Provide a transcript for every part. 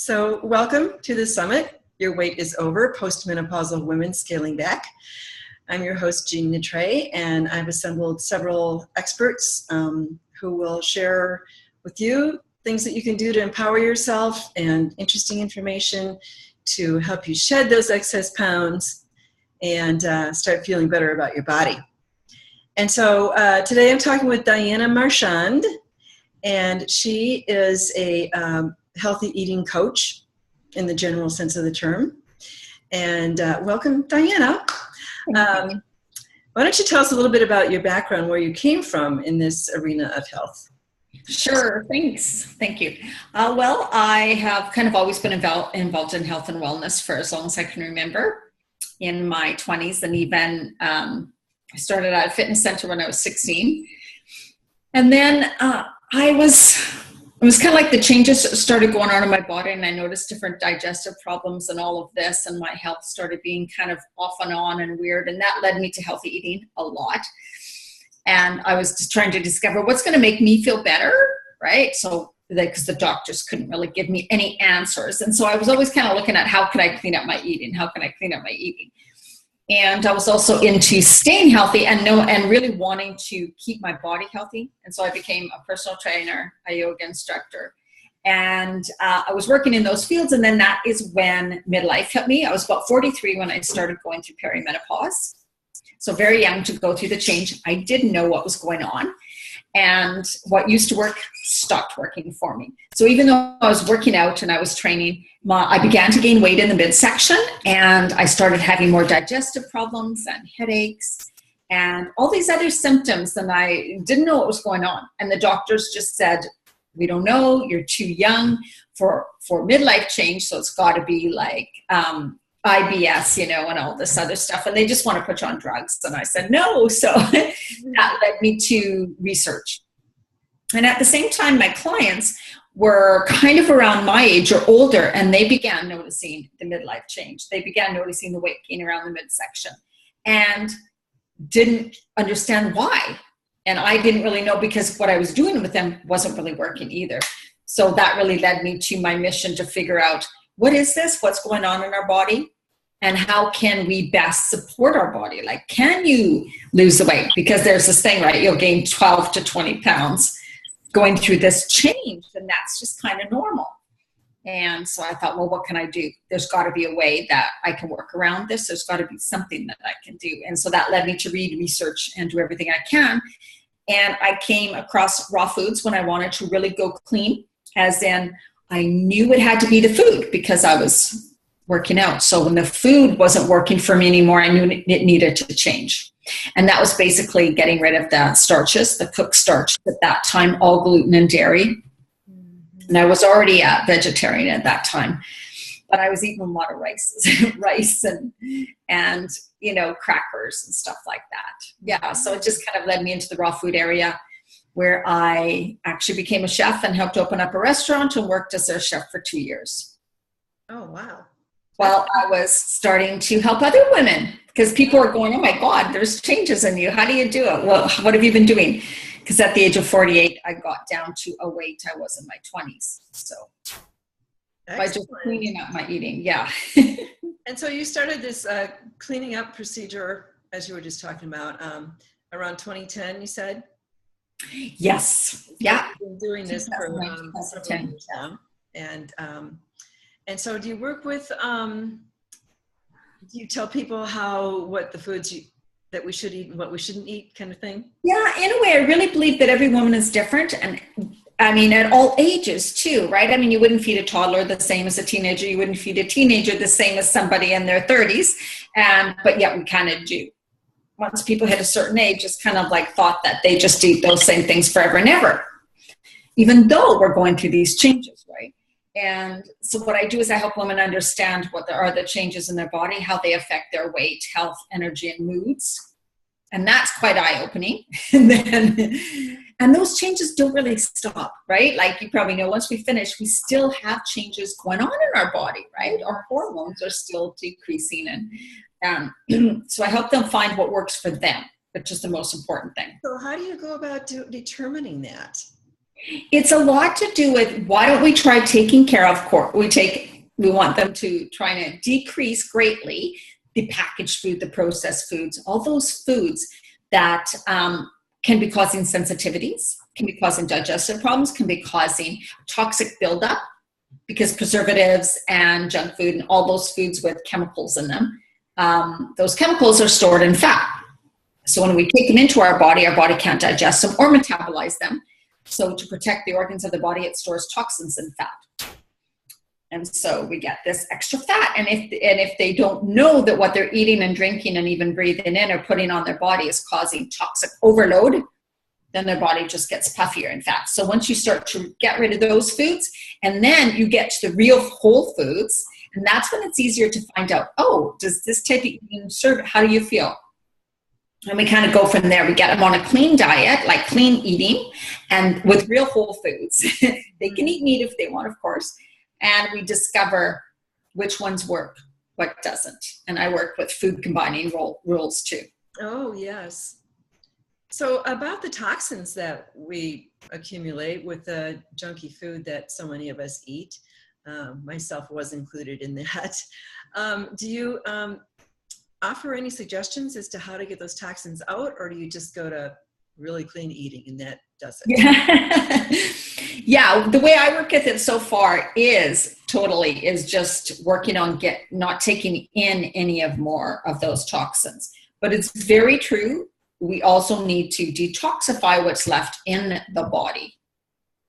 So welcome to the summit. Your wait is over, postmenopausal women scaling back. I'm your host, Jean Nitre, and I've assembled several experts who will share with you things that you can do to empower yourself and interesting information to help you shed those excess pounds and start feeling better about your body. And so today I'm talking with Diana Marchand, and she is a healthy eating coach in the general sense of the term. And welcome, Diana. Why don't you tell us a little bit about your background, where you came from in this arena of health? Sure, thanks. Thank you. Well, I have kind of always been involved in health and wellness for as long as I can remember. In my 20s, and even I started at a fitness center when I was 16. And then it was kind of like the changes started going on in my body, and I noticed different digestive problems and all of this, and my health started being kind of off and on and weird, and that led me to healthy eating a lot. And I was just trying to discover what's going to make me feel better, right? So, because the doctors couldn't really give me any answers. And so I was always kind of looking at how could I clean up my eating? How can I clean up my eating? And I was also into staying healthy and really wanting to keep my body healthy. And so I became a personal trainer, a yoga instructor. And I was working in those fields. And then that is when midlife hit me. I was about 43 when I started going through perimenopause. So very young to go through the change. I didn't know what was going on. And what used to work stopped working for me. So even though I was working out and I was training, I began to gain weight in the midsection, and I started having more digestive problems and headaches and all these other symptoms, and I didn't know what was going on. And the doctors just said, we don't know, you're too young for midlife change, so it's got to be like IBS, and all this other stuff. And they just want to put you on drugs. And I said, no. So that led me to research. And at the same time, my clients were kind of around my age or older, and they began noticing the midlife change. They began noticing the weight gain around the midsection and didn't understand why. And I didn't really know, because what I was doing with them wasn't really working either. So that really led me to my mission to figure out, what is this? What's going on in our body? And how can we best support our body? Like, can you lose the weight? Because there's this thing, right? You'll gain 12 to 20 pounds going through this change, and that's just kind of normal. And so I thought, well, what can I do? There's got to be a way that I can work around this. There's got to be something that I can do. And so that led me to read, research, and do everything I can. And I came across raw foods when I wanted to really go clean, as in I knew it had to be the food because I was working out. So when the food wasn't working for me anymore, I knew it needed to change. And that was basically getting rid of the starches, the cooked starch at that time, all gluten and dairy. And I was already a vegetarian at that time, but I was eating a lot of rice and crackers and stuff like that. Yeah, so it just kind of led me into the raw food area, where I actually became a chef and helped open up a restaurant and worked as a chef for 2 years. Oh, wow. Well, I was starting to help other women, because people are going, oh my God, there's changes in you. How do you do it? Well, what have you been doing? Because at the age of 48, I got down to a weight I was in my 20s. So by just cleaning up my eating, yeah. And so you started this cleaning up procedure, as you were just talking about, around 2010, you said? Yes. Yeah. You've been doing this for several years now. And so do you work with, do you tell people what the foods that we should eat and what we shouldn't eat, kind of thing? Yeah, in a way, I really believe that every woman is different. And I mean, at all ages too, right? I mean, you wouldn't feed a toddler the same as a teenager. You wouldn't feed a teenager the same as somebody in their 30s. But yet we kind of do. Once people hit a certain age, it's kind of like thought that they just eat those same things forever and ever, even though we're going through these changes, right? And so what I do is I help women understand what are the changes in their body, how they affect their weight, health, energy, and moods. And that's quite eye-opening. And those changes don't really stop, right? Like you probably know, once we finish, we still have changes going on in our body, right? Our hormones are still decreasing. And so I help them find what works for them, which is the most important thing. So how do you go about determining that? It's a lot to do with, why don't we try taking care of, we want them to try to decrease greatly the packaged food, the processed foods, all those foods that can be causing sensitivities, can be causing digestive problems, can be causing toxic buildup, because preservatives and junk food and all those foods with chemicals in them, those chemicals are stored in fat. So when we take them into our body can't digest them or metabolize them. So to protect the organs of the body, it stores toxins in fat. And so we get this extra fat. And if they don't know that what they're eating and drinking and even breathing in or putting on their body is causing toxic overload, then their body just gets puffier in fat. So once you start to get rid of those foods, and then you get to the real whole foods, and that's when it's easier to find out, oh, does this type of eating serve? How do you feel? And we kind of go from there. We get them on a clean diet, like clean eating, and with real whole foods. They can eat meat if they want, of course. And we discover which ones work, what doesn't. And I work with food combining rules too. Oh, yes. So about the toxins that we accumulate with the junky food that so many of us eat, myself was included in that. Do you offer any suggestions as to how to get those toxins out, or do you just go to really clean eating and that does it? Yeah, the way I work with it so far is just working on not taking in any more of those toxins. But it's very true. We also need to detoxify what's left in the body,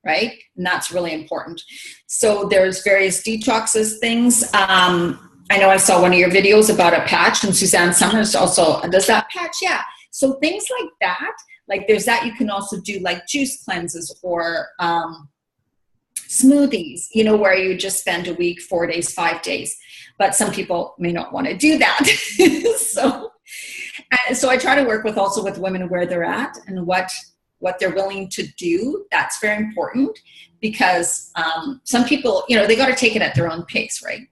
right? And that's really important. So there's various detoxes things. I know I saw one of your videos about a patch, and Suzanne Summers also does that patch. Yeah. So things like that, like there's that. You can also do like juice cleanses or smoothies, where you just spend a week, 4 days, 5 days. But some people may not want to do that. So I try to work with women where they're at and what they're willing to do. That's very important, because some people, they got to take it at their own pace, right?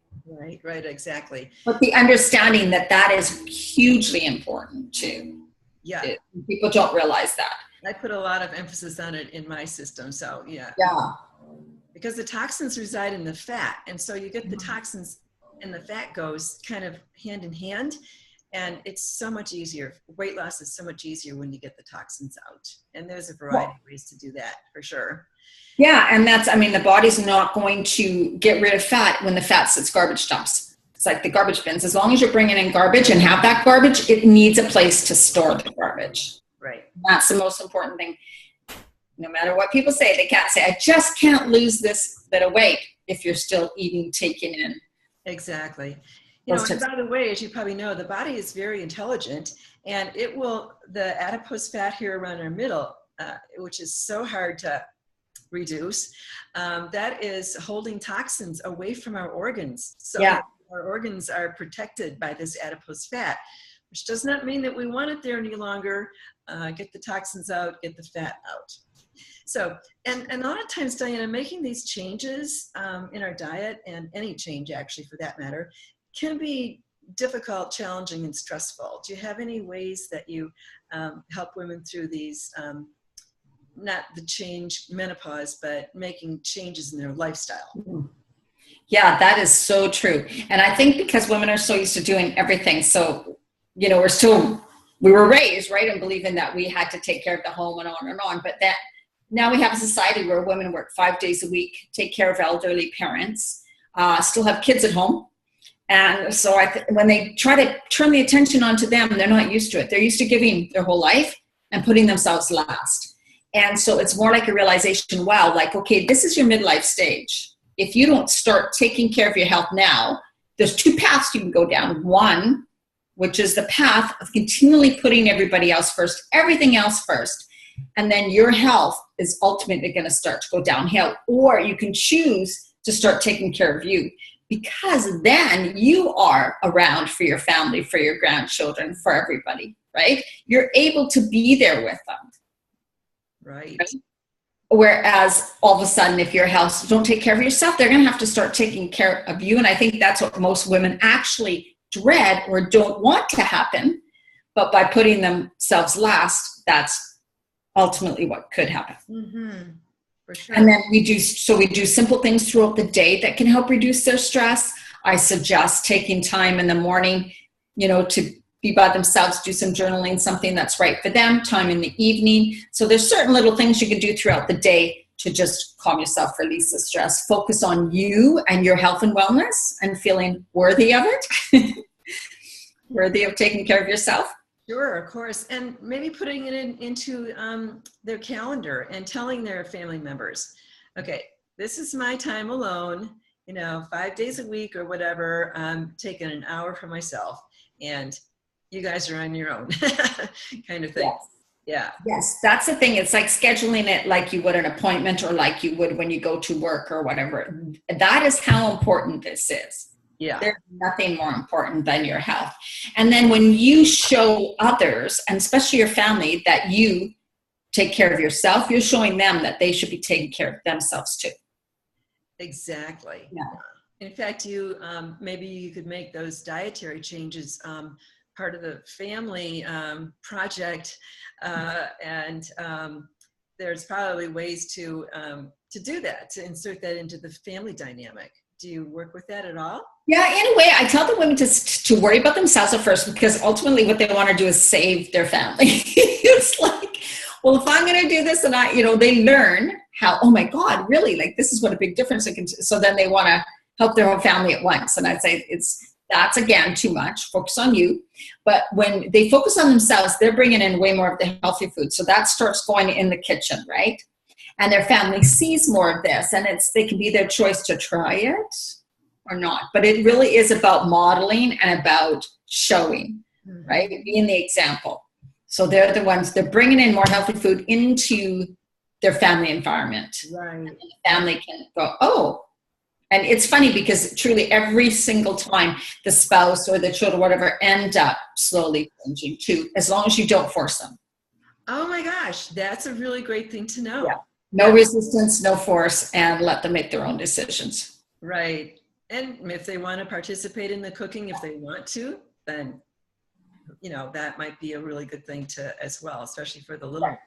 Right, exactly. But the understanding that is hugely important too. Yeah. People don't realize that. I put a lot of emphasis on it in my system. So yeah. Yeah. Because the toxins reside in the fat. And so you get the toxins and the fat goes kind of hand in hand. And it's so much easier. Weight loss is so much easier when you get the toxins out. And there's a variety of ways to do that for sure. Yeah, and the body's not going to get rid of fat when the fat sits garbage dumps. It's like the garbage bins. As long as you're bringing in garbage and have that garbage, it needs a place to store the garbage. Right. That's the most important thing. No matter what people say, they can't say, I just can't lose this bit of weight if you're still taking in. Exactly. And by the way, as you probably know, the body is very intelligent, and the adipose fat here around our middle, which is so hard to reduce, that is holding toxins away from our organs. So our organs are protected by this adipose fat, which does not mean that we want it there any longer. Get the toxins out, get the fat out. So, and a lot of times, Diana, making these changes in our diet, and any change actually for that matter, can be difficult, challenging, and stressful. Do you have any ways that you help women through these, not the change menopause, but making changes in their lifestyle? Yeah, that is so true. And I think because women are so used to doing everything, so, we were raised, right, and believing that we had to take care of the home and on, but that now we have a society where women work 5 days a week, take care of elderly parents, still have kids at home. And so when they try to turn the attention onto them, they're not used to it. They're used to giving their whole life and putting themselves last. And so it's more like a realization, wow, like, okay, this is your midlife stage. If you don't start taking care of your health now, there's 2 paths you can go down. One, which is the path of continually putting everybody else first, everything else first. And then your health is ultimately going to start to go downhill. Or you can choose to start taking care of you, because then you are around for your family, for your grandchildren, for everybody, right? You're able to be there with them. Right. Whereas all of a sudden, if your health don't take care of yourself, they're going to have to start taking care of you. And I think that's what most women actually dread or don't want to happen. But by putting themselves last, that's ultimately what could happen. Mm-hmm. For sure. And then we do simple things throughout the day that can help reduce their stress. I suggest taking time in the morning, to be by themselves, do some journaling, something that's right for them, time in the evening. So there's certain little things you can do throughout the day to just calm yourself, release the stress, focus on you and your health and wellness and feeling worthy of it, worthy of taking care of yourself. Sure, of course. And maybe putting it into their calendar and telling their family members, okay, this is my time alone, 5 days a week or whatever. I'm taking an hour for myself and you guys are on your own kind of thing. Yes. Yeah. Yes, that's the thing. It's like scheduling it like you would an appointment or like you would when you go to work or whatever. That is how important this is. Yeah. There's nothing more important than your health. And then when you show others, and especially your family, that you take care of yourself, you're showing them that they should be taking care of themselves too. Exactly. Yeah. In fact, maybe you could make those dietary changes part of the family project, and there's probably ways to do that, to insert that into the family dynamic. Do you work with that at all? Yeah, in a way, I tell the women to worry about themselves at first, because ultimately what they want to do is save their family. It's like, well, if I'm going to do this, and they learn how, oh my God, really, like this is what a big difference it can. So then they want to help their whole family at once. And I'd say that's again too much. Focus on you. But when they focus on themselves, they're bringing in way more of the healthy food. So that starts going in the kitchen, right? And their family sees more of this, and they can be their choice to try it or not. But it really is about modeling and about showing, right? Being the example. So they're the ones, they're bringing in more healthy food into their family environment. Right. And the family can go, oh. And it's funny because truly every single time the spouse or the children, whatever, end up slowly changing too, as long as you don't force them. Oh my gosh, that's a really great thing to know. Yeah. No resistance, no force, and let them make their own decisions. Right. And if they want to participate in the cooking, if they want to, then, that might be a really good thing as well, especially for the little. Right.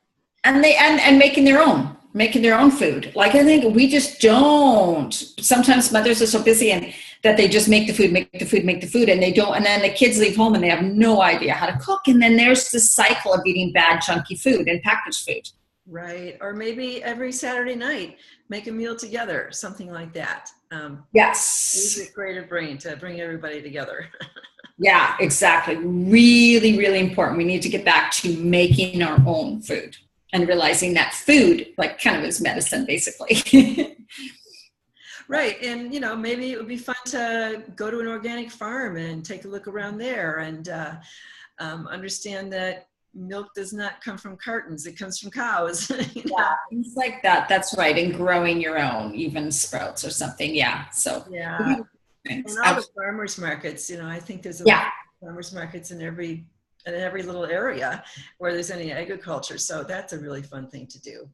And and making their own food. Like, I think we just don't. Sometimes mothers are so busy and that they just make the food, and they don't. And then the kids leave home and they have no idea how to cook. And then there's this cycle of eating bad, chunky food and packaged food. Right. Or maybe every Saturday night, make a meal together, something like that. Yes. Use your creative brain to bring everybody together. Yeah, exactly. Really, really important. We need to get back to making our own food and realizing that food, like, kind of is medicine, basically. Right. And, maybe it would be fun to go to an organic farm and take a look around there and understand that milk does not come from cartons. It comes from cows. Yeah, things like that. That's right. And growing your own, even sprouts or something. Yeah. So. Yeah. And all the farmers markets, I think there's farmers markets in every little area where there's any agriculture. So that's a really fun thing to do.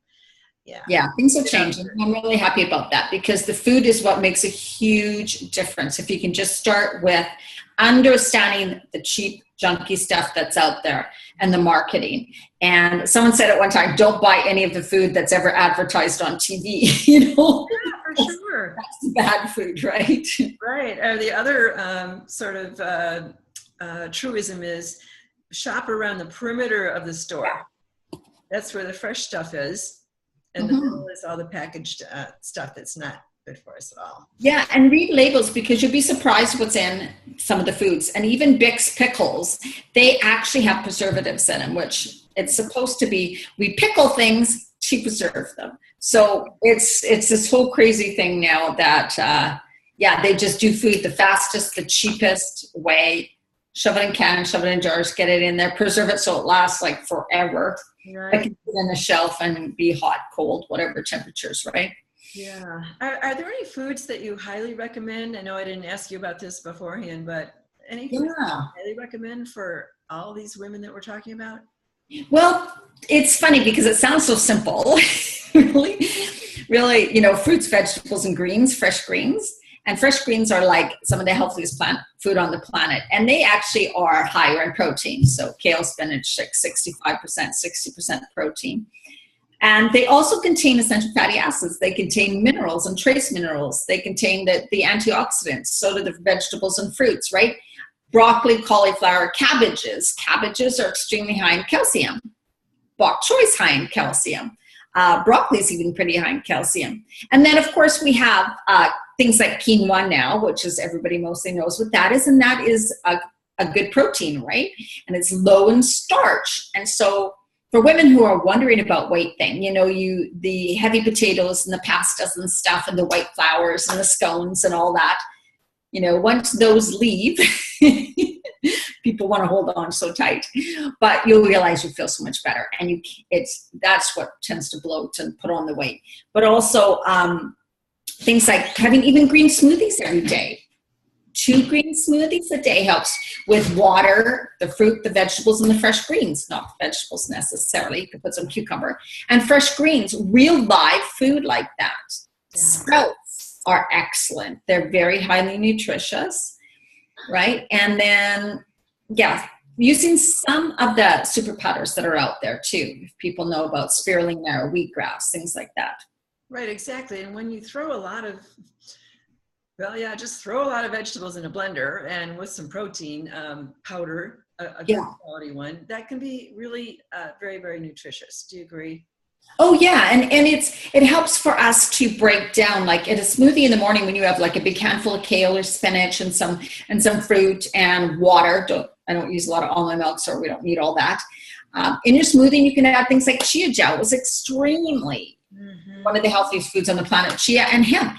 Yeah. Yeah, things are changing. I'm really happy about that, because the food is what makes a huge difference. If you can just start with understanding the cheap, junky stuff that's out there and the marketing. And someone said at one time, don't buy any of the food that's ever advertised on TV. Yeah, for sure. That's the bad food, right? Right. Or the other sort of truism is shop around the perimeter of the store. That's where the fresh stuff is. And the middle is all the packaged stuff that's not good for us at all. Yeah, and read labels, because you'll be surprised what's in some of the foods. And even Bick's pickles, they actually have preservatives in them, which it's supposed to be. We pickle things to preserve them. So it's this whole crazy thing now that, they just do food the fastest, the cheapest way. Shove it in cans, shove it in jars, get it in there, preserve it so it lasts like forever. Right. It can sit on the shelf and be hot, cold, whatever temperatures, right? Yeah. Are there any foods that you highly recommend? I know I didn't ask you about this beforehand, but any foods that you highly recommend for all these women that we're talking about? Well, it's funny because it sounds so simple. really, fruits, vegetables, and greens, fresh greens. And fresh greens are like some of the healthiest food on the planet. And they actually are higher in protein. So kale, spinach, 65%, 60% protein. And they also contain essential fatty acids. They contain minerals and trace minerals. They contain the antioxidants. So do the vegetables and fruits, right? Broccoli, cauliflower, cabbages. Cabbages are extremely high in calcium. Bok choy is high in calcium. Broccoli is even pretty high in calcium. And then, of course, we have things like quinoa now, which is everybody mostly knows what that is. And that is a good protein, right? And it's low in starch. And so for women who are wondering about weight thing, you know, the heavy potatoes and the pastas and stuff and the white flours and the scones and all that, you know, once those leave, people want to hold on so tight, but you'll realize you feel so much better. And that's what tends to bloat and put on the weight. But also things like having even green smoothies every day. 2 green smoothies a day helps with water, the fruit, the vegetables, and the fresh greens. Not vegetables necessarily. You could put some cucumber. And fresh greens, real live food like that. Yeah. Sprouts are excellent. They're very highly nutritious, right? And then, yeah, using some of the super powders that are out there too. If people know about spirulina or wheatgrass, things like that. Right, exactly. And when you throw a lot of just throw a lot of vegetables in a blender and with some protein powder, a good quality one, that can be really very, very nutritious. Do you agree? Oh yeah, and it helps for us to break down, like in a smoothie in the morning when you have like a big handful of kale or spinach and some fruit and water. I don't use a lot of almond milk, so we don't need all that. In your smoothie, you can add things like chia gel. It was extremely one of the healthiest foods on the planet. Chia and hemp.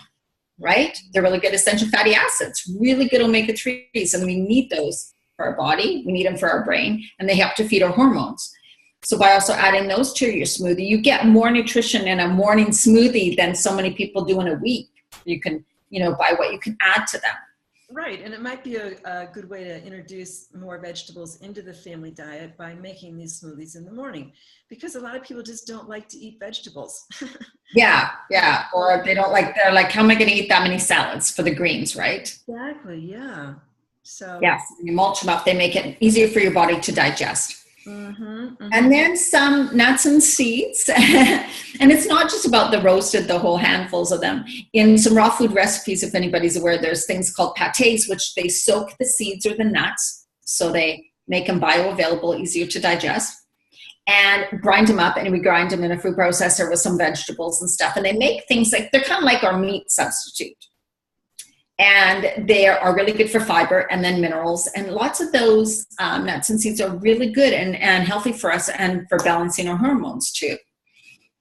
Right? They're really good essential fatty acids, really good omega-3s, and we need those for our body. We need them for our brain, and they help to feed our hormones. So by also adding those to your smoothie, you get more nutrition in a morning smoothie than so many people do in a week. You can, by what you can add to them. Right, and it might be a good way to introduce more vegetables into the family diet by making these smoothies in the morning, because a lot of people just don't like to eat vegetables. Yeah, or they're like, how am I going to eat that many salads for the greens, right? Exactly, yeah. So yes, you mulch them up, they make it easier for your body to digest. And then some nuts and seeds. And it's not just about the roasted, the whole handfuls of them. In some raw food recipes, if anybody's aware, there's things called pâtés, which they soak the seeds or the nuts so they make them bioavailable, easier to digest, and grind them up. And we grind them in a food processor with some vegetables and stuff. And they make things like, they're kind of like our meat substitute. And they are really good for fiber and then minerals. And lots of those nuts and seeds are really good and healthy for us and for balancing our hormones too.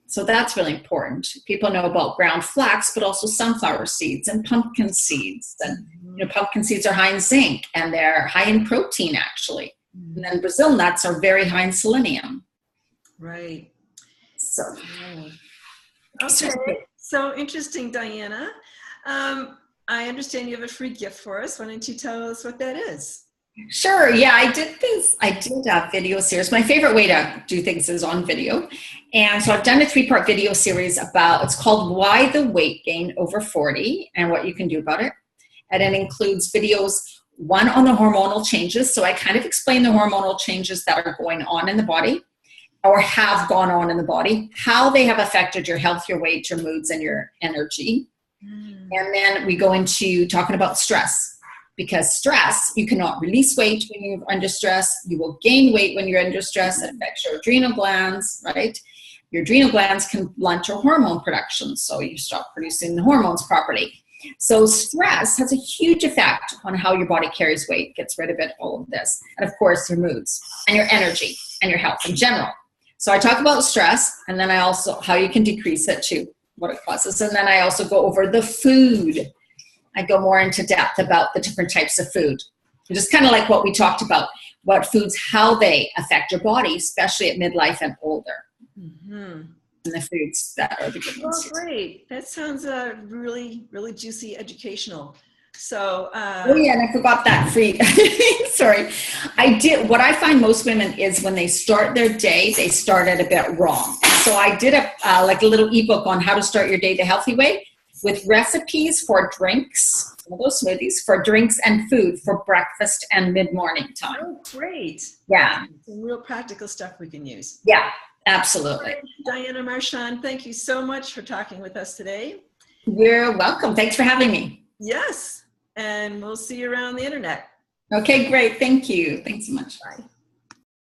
So that's really important. People know about ground flax, but also sunflower seeds and pumpkin seeds. And pumpkin seeds are high in zinc and they're high in protein actually. And then Brazil nuts are very high in selenium. Right. So, okay. So interesting, Diana. I understand you have a free gift for us. Why don't you tell us what that is? Sure. Yeah, I did a video series. My favorite way to do things is on video. And so I've done a 3-part video series it's called Why the Weight Gain Over 40 and What You Can Do About It. And it includes videos, one on the hormonal changes. So I kind of explain the hormonal changes that are going on in the body or have gone on in the body, how they have affected your health, your weight, your moods, and your energy. And then we go into talking about stress, because stress, you cannot release weight when you're under stress. You will gain weight when you're under stress. It affects your adrenal glands, right? Your adrenal glands can blunt your hormone production, so you stop producing the hormones properly. So stress has a huge effect on how your body carries weight, gets rid of it, all of this. And of course, your moods and your energy and your health in general. So I talk about stress, and then I also, how you can decrease it too, what it causes. And then I also go over the food. I go more into depth about the different types of food. Just kind of like what we talked about, what foods, how they affect your body, especially at midlife and older. And the foods that are the good ones. Oh, great. That sounds really, really juicy, educational. So, oh yeah, and I forgot that free. Sorry. What I find most women is when they start their day, they start it a bit wrong. So I did a little ebook on how to start your day the healthy way with recipes for drinks, some of those smoothies, for drinks and food for breakfast and mid-morning time. Oh, great. Yeah. Some real practical stuff we can use. Yeah. Absolutely. Diana Marchand, thank you so much for talking with us today. You're welcome. Thanks for having me. Yes, and we'll see you around the internet. Okay, great. Thank you. Thanks so much. Bye.